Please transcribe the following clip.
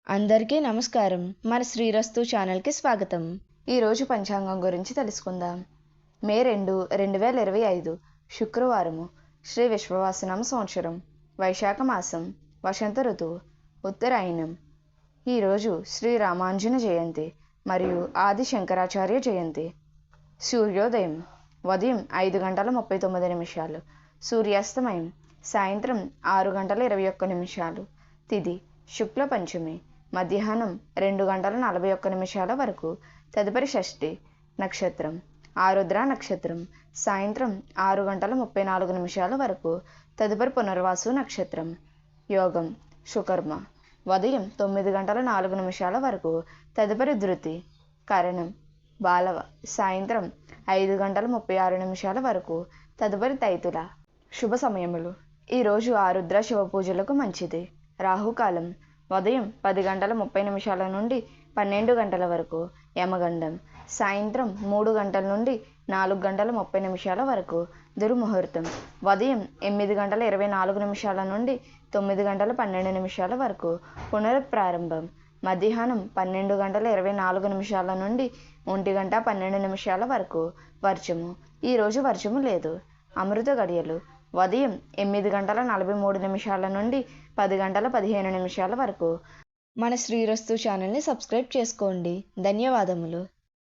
అందరికీ నమస్కారం. మన శ్రీరస్తు ఛానల్కి స్వాగతం. ఈరోజు పంచాంగం గురించి తెలుసుకుందాం. మే 2, 2025 శుక్రవారము. శ్రీ విశ్వవాసనామ సంవత్సరం, వైశాఖ మాసం, వసంత ఋతువు, ఉత్తరాయణం. ఈరోజు శ్రీ రామాంజన జయంతి మరియు ఆది శంకరాచార్య జయంతి. సూర్యోదయం ఉదయం 5:39. సూర్యాస్తమయం సాయంత్రం 6:21. తిథి శుక్ల పంచమి మధ్యాహ్నం 2:41 వరకు. తదుపరి షష్ఠి. నక్షత్రం ఆరుద్ర నక్షత్రం సాయంత్రం 6:34 వరకు. తదుపరి పునర్వాసు నక్షత్రం. యోగం సుకర్మ ఉదయం 9:04 వరకు. తదుపరి ధృతి. కరణం బాలవ సాయంత్రం 5:36 వరకు. తదుపరి తైతుల. శుభ సమయములు. ఈరోజు ఆరుద్ర శివ పూజలకు మంచిది. రాహుకాలం ఉదయం 10:30 నుండి 12 వరకు. యమగండం సాయంత్రం 3 నుండి 4:30 వరకు. దుర్ముహూర్తం ఉదయం 8:24 నుండి 9:12 వరకు. పునఃప్రారంభం మధ్యాహ్నం 12:24 నుండి 1:12 వరకు. వర్జము ఈరోజు వర్జము లేదు. అమృత గడియలు ఉదయం 8:43 నుండి 10:15 వరకు. మన శ్రీరస్తు ఛానల్ని సబ్స్క్రైబ్ చేసుకోండి. ధన్యవాదములు.